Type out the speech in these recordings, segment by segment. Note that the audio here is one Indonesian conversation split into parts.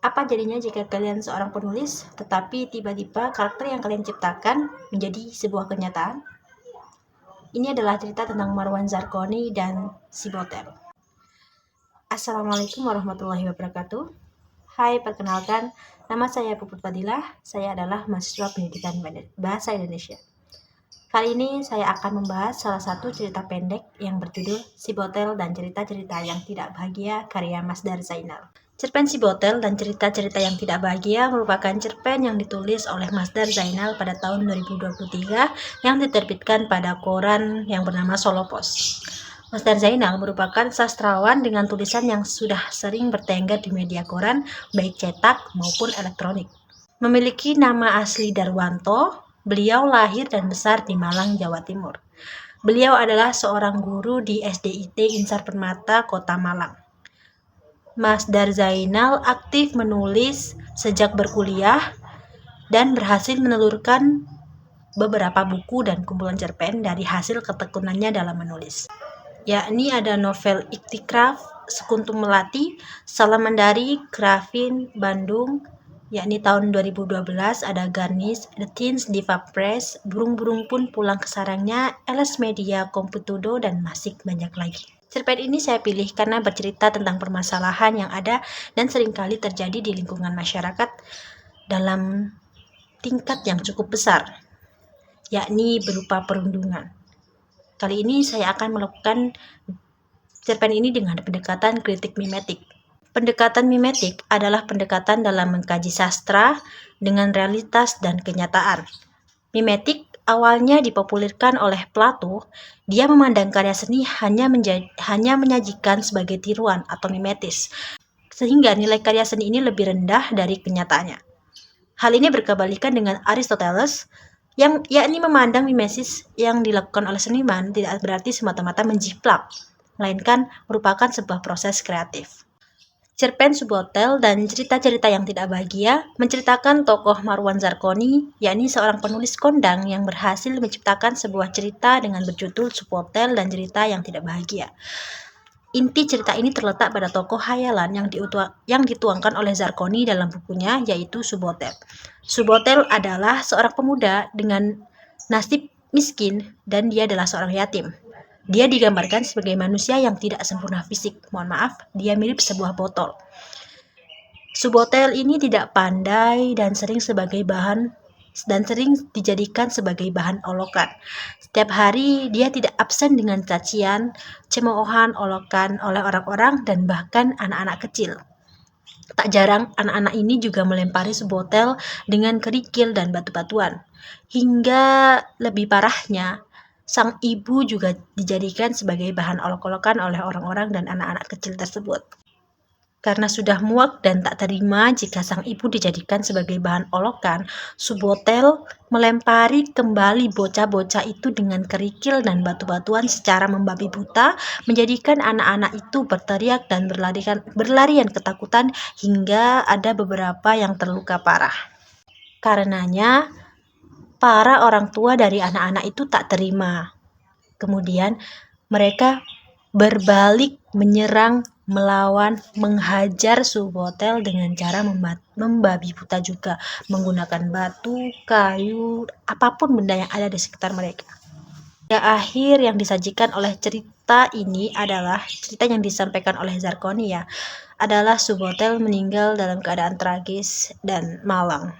Apa jadinya jika kalian seorang penulis, tetapi tiba-tiba karakter yang kalian ciptakan menjadi sebuah kenyataan? Ini adalah cerita tentang Marwan Zarkoni dan si Botel. Assalamualaikum warahmatullahi wabarakatuh. Hai, perkenalkan, nama saya Puput Fadilah. Saya adalah mahasiswa pendidikan Bahasa Indonesia. Kali ini saya akan membahas salah satu cerita pendek yang berjudul Si Botel dan Cerita-Cerita yang Tidak Bahagia karya Masdar Zainal. Cerpen Si Botel dan Cerita-Cerita yang Tidak Bahagia merupakan cerpen yang ditulis oleh Masdar Zainal pada tahun 2023 yang diterbitkan pada koran yang bernama Solo Pos. Masdar Zainal merupakan sastrawan dengan tulisan yang sudah sering bertengger di media koran, baik cetak maupun elektronik. Memiliki nama asli Darwanto, beliau lahir dan besar di Malang, Jawa Timur. Beliau adalah seorang guru di SDIT Insar Permata, Kota Malang. Masdar Zainal aktif menulis sejak berkuliah dan berhasil menelurkan beberapa buku dan kumpulan cerpen dari hasil ketekunannya dalam menulis, yakni ada novel Iktikraf, Sekuntum Melati, Salamandari, Grafin, Bandung, yakni tahun 2012, ada Garnis, The Teens, Diva Press, Burung-burung pun pulang ke sarangnya, LS Media, Komputudo, dan masih banyak lagi. Cerpen ini saya pilih karena bercerita tentang permasalahan yang ada dan seringkali terjadi di lingkungan masyarakat dalam tingkat yang cukup besar, yakni berupa perundungan. Kali ini saya akan melakukan cerpen ini dengan pendekatan kritik mimetik. Pendekatan mimetik adalah pendekatan dalam mengkaji sastra dengan realitas dan kenyataan. Mimetik awalnya dipopulerkan oleh Plato. Dia memandang karya seni hanya menyajikan sebagai tiruan atau mimetis, sehingga nilai karya seni ini lebih rendah dari kenyataannya. Hal ini berkebalikan dengan Aristoteles, yang yakni memandang mimesis yang dilakukan oleh seniman tidak berarti semata-mata menjiplak, melainkan merupakan sebuah proses kreatif. Cerpen Si Botel dan Cerita-Cerita yang Tidak Bahagia menceritakan tokoh Marwan Zarkoni, yakni seorang penulis kondang yang berhasil menciptakan sebuah cerita dengan berjudul Si Botel dan Cerita yang Tidak Bahagia. Inti cerita ini terletak pada tokoh hayalan yang dituangkan oleh Zarkoni dalam bukunya, yaitu Subotel. Subotel adalah seorang pemuda dengan nasib miskin dan dia adalah seorang yatim. Dia digambarkan sebagai manusia yang tidak sempurna fisik. Mohon maaf, dia mirip sebuah botol. Subotel ini tidak pandai dan sering dijadikan sebagai bahan olokan. Setiap hari dia tidak absen dengan cacian, cemoohan, olokan oleh orang-orang dan bahkan anak-anak kecil. Tak jarang anak-anak ini juga melempari Subotel dengan kerikil dan batu-batuan. Hingga lebih parahnya, sang ibu juga dijadikan sebagai bahan olok-olokan oleh orang-orang dan anak-anak kecil tersebut. Karena sudah muak dan tak terima jika sang ibu dijadikan sebagai bahan olokan, Subotel melempari kembali bocah-bocah itu dengan kerikil dan batu-batuan secara membabi buta, menjadikan anak-anak itu berteriak dan berlarian ketakutan hingga ada beberapa yang terluka parah. Karenanya, para orang tua dari anak-anak itu tak terima. Kemudian mereka berbalik menyerang, melawan, menghajar Subotel dengan cara membabi buta juga, menggunakan batu, kayu, apapun benda yang ada di sekitar mereka. Akhir yang disajikan oleh cerita ini adalah cerita yang disampaikan oleh Zarkoni adalah Subotel meninggal dalam keadaan tragis dan malang.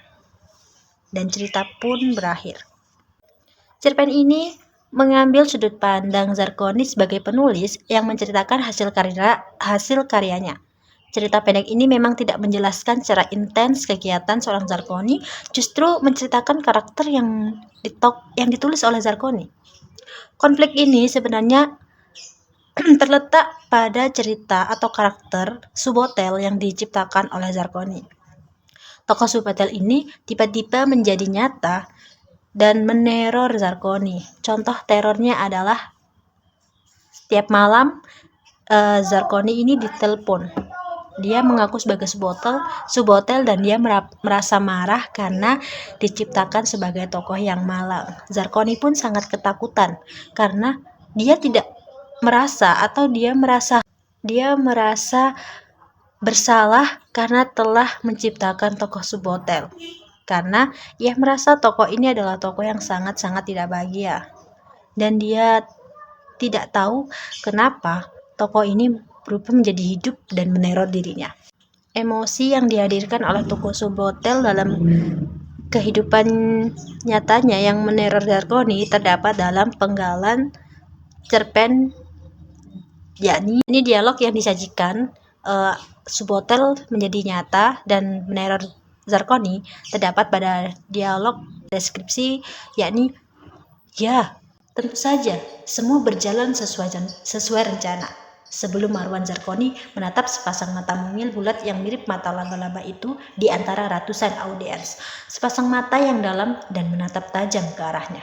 Dan cerita pun berakhir. Cerpen ini mengambil sudut pandang Zarkoni sebagai penulis yang menceritakan hasil karyanya. Cerita pendek ini memang tidak menjelaskan secara intens kegiatan seorang Zarkoni, justru menceritakan karakter yang ditulis oleh Zarkoni. Konflik ini sebenarnya terletak pada cerita atau karakter Subotel yang diciptakan oleh Zarkoni. Tokoh Subotel ini tiba-tiba menjadi nyata dan meneror Zarkoni. Contoh terornya adalah setiap malam Zarkoni ini ditelepon. Dia mengaku sebagai Subotel dan dia merasa marah karena diciptakan sebagai tokoh yang malang. Zarkoni pun sangat ketakutan karena dia tidak merasa atau dia merasa bersalah karena telah menciptakan tokoh Subhotel. Karena ia merasa tokoh ini adalah tokoh yang sangat-sangat tidak bahagia. Dan dia tidak tahu kenapa tokoh ini berubah menjadi hidup dan meneror dirinya. Emosi yang dihadirkan oleh tokoh Subhotel dalam kehidupan nyatanya yang meneror Zarkoni terdapat dalam penggalan cerpen, yakni ini dialog yang disajikan Subhotel menjadi nyata dan meneror Zarkoni terdapat pada dialog deskripsi, yakni ya, tentu saja semua berjalan sesuai rencana. Sebelum Marwan Zarkoni menatap sepasang mata mungil bulat yang mirip mata laba-laba itu di antara ratusan audiens. Sepasang mata yang dalam dan menatap tajam ke arahnya.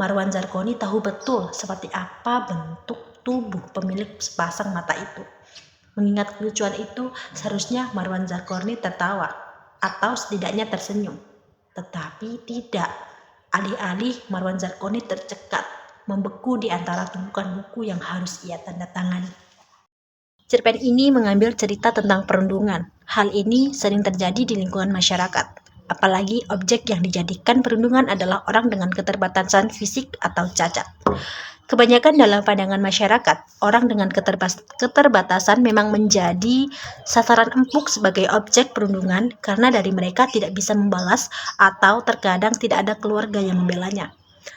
Marwan Zarkoni tahu betul seperti apa bentuk tubuh pemilik sepasang mata itu. Mengingat kelucuan itu, seharusnya Marwan Zarkoni tertawa atau setidaknya tersenyum. Tetapi tidak. Alih-alih Marwan Zarkoni tercekat, membeku di antara tumpukan buku yang harus ia tanda tangani. Cerpen ini mengambil cerita tentang perundungan. Hal ini sering terjadi di lingkungan masyarakat. Apalagi objek yang dijadikan perundungan adalah orang dengan keterbatasan fisik atau cacat. Kebanyakan dalam pandangan masyarakat, orang dengan keterbatasan memang menjadi sasaran empuk sebagai objek perundungan karena dari mereka tidak bisa membalas atau terkadang tidak ada keluarga yang membelanya.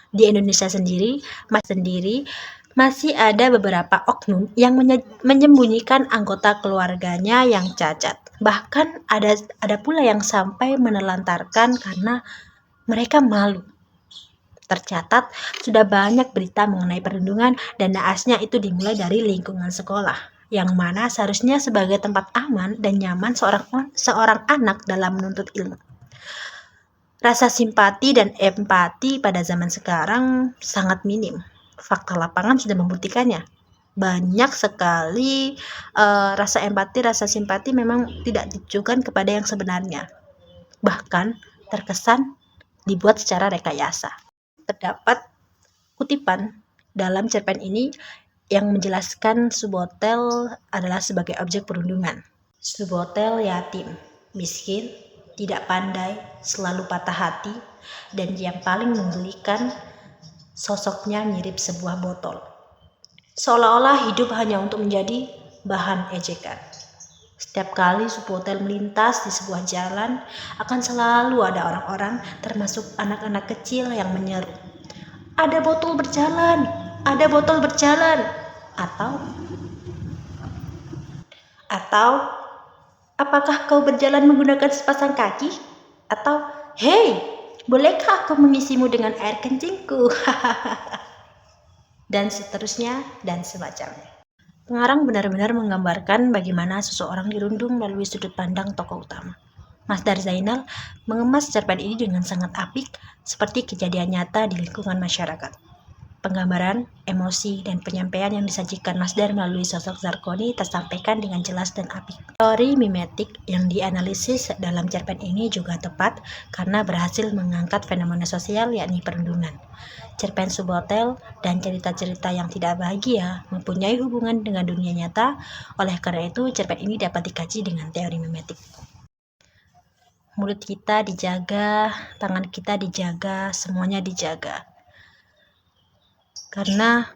Di Indonesia sendiri masih ada beberapa oknum yang menyembunyikan anggota keluarganya yang cacat. Bahkan ada pula yang sampai menelantarkan karena mereka malu. Tercatat sudah banyak berita mengenai perundungan dan naasnya itu dimulai dari lingkungan sekolah, yang mana seharusnya sebagai tempat aman dan nyaman seorang anak dalam menuntut ilmu. Rasa simpati dan empati pada zaman sekarang sangat minim. Fakta lapangan sudah membuktikannya. Banyak sekali rasa empati, rasa simpati memang tidak ditujukan kepada yang sebenarnya. Bahkan terkesan dibuat secara rekayasa. Terdapat kutipan dalam cerpen ini yang menjelaskan Subhotel adalah sebagai objek perundungan. Subhotel yatim, miskin, tidak pandai, selalu patah hati, dan yang paling menggelikan, sosoknya mirip sebuah botol. Seolah-olah hidup hanya untuk menjadi bahan ejekan. Setiap kali Subhotel melintas di sebuah jalan, akan selalu ada orang-orang, termasuk anak-anak kecil yang menyeru, "Ada botol berjalan! Ada botol berjalan!" Atau "Apakah kau berjalan menggunakan sepasang kaki?" Atau "Hei, bolehkah aku mengisimu dengan air kencingku?" Dan seterusnya dan semacamnya. Pengarang benar-benar menggambarkan bagaimana seseorang dirundung melalui sudut pandang tokoh utama. Masdar Zainal mengemas cerpen ini dengan sangat apik seperti kejadian nyata di lingkungan masyarakat. Penggambaran, emosi, dan penyampaian yang disajikan Masdar melalui sosok Zarkoni tersampaikan dengan jelas dan apik. Teori mimetik yang dianalisis dalam cerpen ini juga tepat karena berhasil mengangkat fenomena sosial yakni perundungan. Cerpen Subhotel dan cerita-cerita yang tidak bahagia mempunyai hubungan dengan dunia nyata, oleh karena itu cerpen ini dapat dikaji dengan teori mimetik. Mulut kita dijaga, tangan kita dijaga, semuanya dijaga. Karena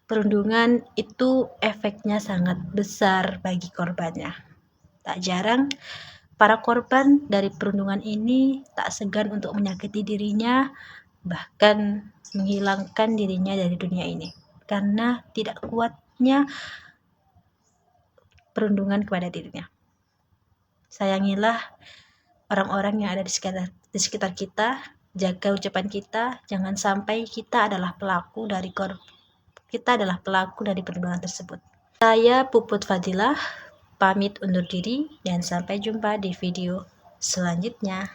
perundungan itu efeknya sangat besar bagi korbannya. Tak jarang para korban dari perundungan ini tak segan untuk menyakiti dirinya, bahkan menghilangkan dirinya dari dunia ini karena tidak kuatnya perundungan kepada dirinya. Sayangilah orang-orang yang ada di sekitar kita, jaga ucapan kita, jangan sampai kita adalah pelaku dari perundungan tersebut. Saya Puput Fadilah pamit undur diri dan sampai jumpa di video selanjutnya.